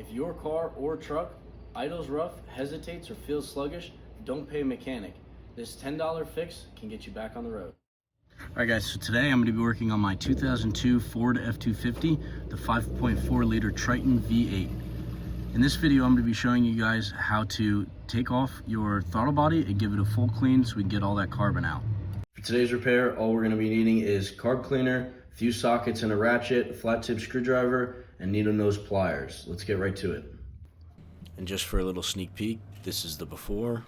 If your car or truck idles rough, hesitates, or feels sluggish, don't pay a mechanic. This $10 fix can get you back on the road. Alright guys, so today I'm going to be working on my 2002 Ford F-250, the 5.4 liter Triton V8. In this video I'm going to be showing you guys how to take off your throttle body and give it a full clean so we can get all that carbon out. For today's repair, all we're going to be needing is carb cleaner, a few sockets and a ratchet, a flat tip screwdriver, and needle nose pliers. Let's get right to it. And just for a little sneak peek, this is the before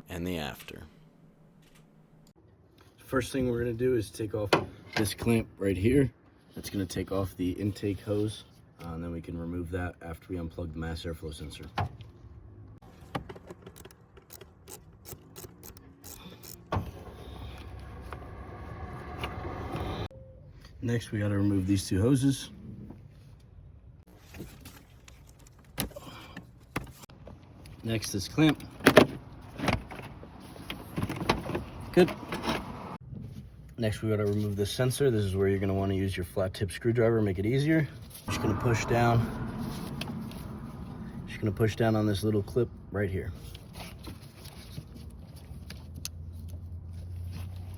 and the after. First thing we're going to do is take off this clamp right here. That's going to take off the intake hose, and then we can remove that after we unplug the mass airflow sensor. Next, we got to remove these two hoses. Next, this clamp. Good. Next, we got to remove this sensor. This is where you're going to want to use your flat tip screwdriver, make it easier. Just going to push down. Just going to push down on this little clip right here.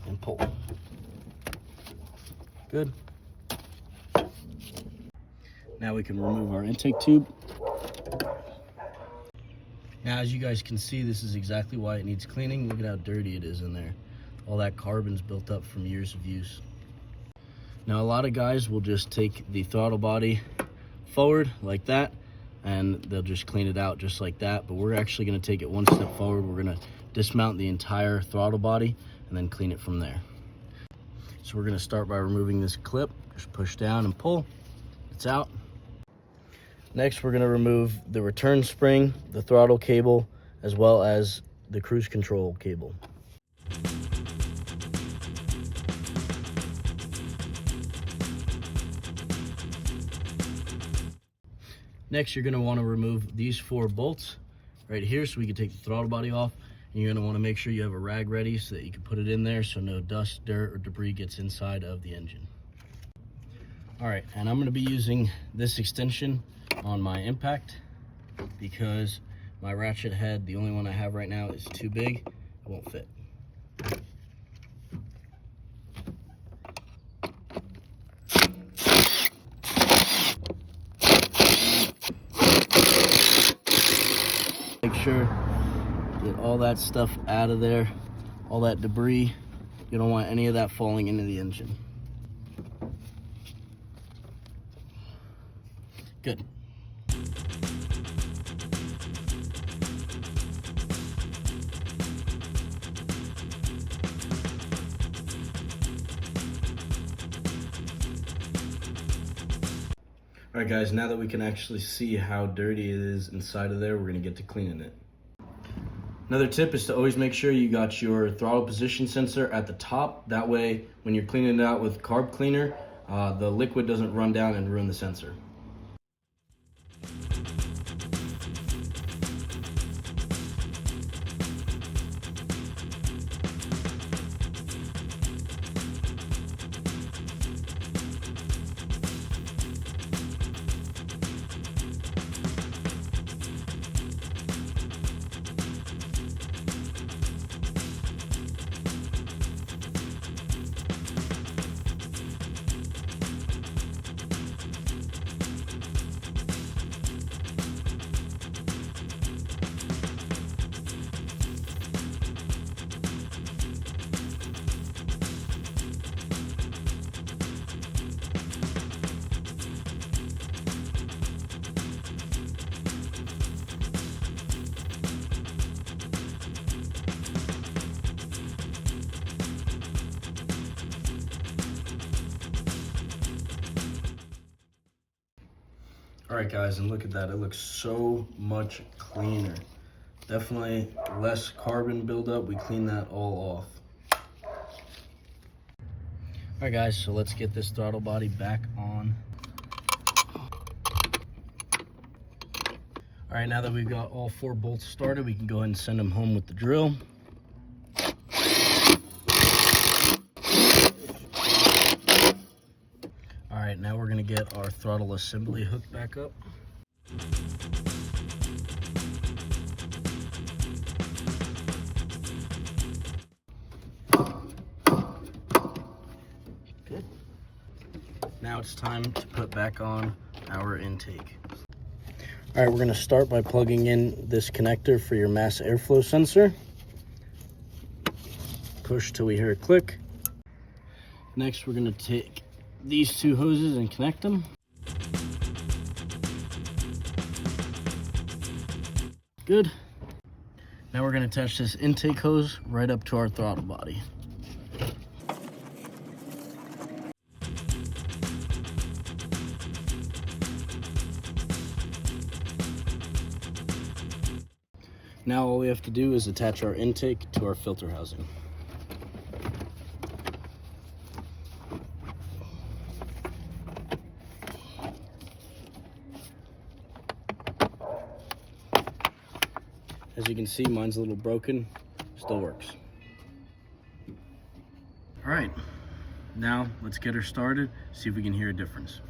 And pull. Good. Now we can remove our intake tube. Now, as you guys can see, this is exactly why it needs cleaning. Look at how dirty it is in there. All that carbon's built up from years of use. Now, a lot of guys will just take the throttle body forward like that, and they'll just clean it out just like that. But we're actually going to take it one step forward. We're going to dismount the entire throttle body and then clean it from there. So we're going to start by removing this clip. Just push down and pull. It's out. Next, we're going to remove the return spring, the throttle cable, as well as the cruise control cable. Next, you're going to want to remove these 4 bolts right here so we can take the throttle body off. And you're going to want to make sure you have a rag ready so that you can put it in there so no dust, dirt, or debris gets inside of the engine. All right, and I'm going to be using this extension on my impact because my ratchet head, the only one I have right now, is too big. It won't fit. Make sure get all that stuff out of there, all that debris. You don't want any of that falling into the engine. Good. All right guys, now that we can actually see how dirty it is inside of there, we're gonna get to cleaning it. Another tip is to always make sure you got your throttle position sensor at the top. That way, when you're cleaning it out with carb cleaner, the liquid doesn't run down and ruin the sensor. All right guys, and look at that, it looks so much cleaner. Definitely less carbon buildup. We clean that all off. All right guys, so let's get this throttle body back on. All right, now that we've got all 4 bolts started, we can go ahead and send them home with the drill. All right, now we're gonna get our throttle assembly hooked back up. Good. Now it's time to put back on our intake. All right, we're gonna start by plugging in this connector for your mass airflow sensor. Push till we hear a click. Next, we're gonna take these two hoses and connect them. Good. Now we're gonna attach this intake hose right up to our throttle body. Now all we have to do is attach our intake to our filter housing. As you can see, mine's a little broken, still works. All right, now let's get her started, see if we can hear a difference.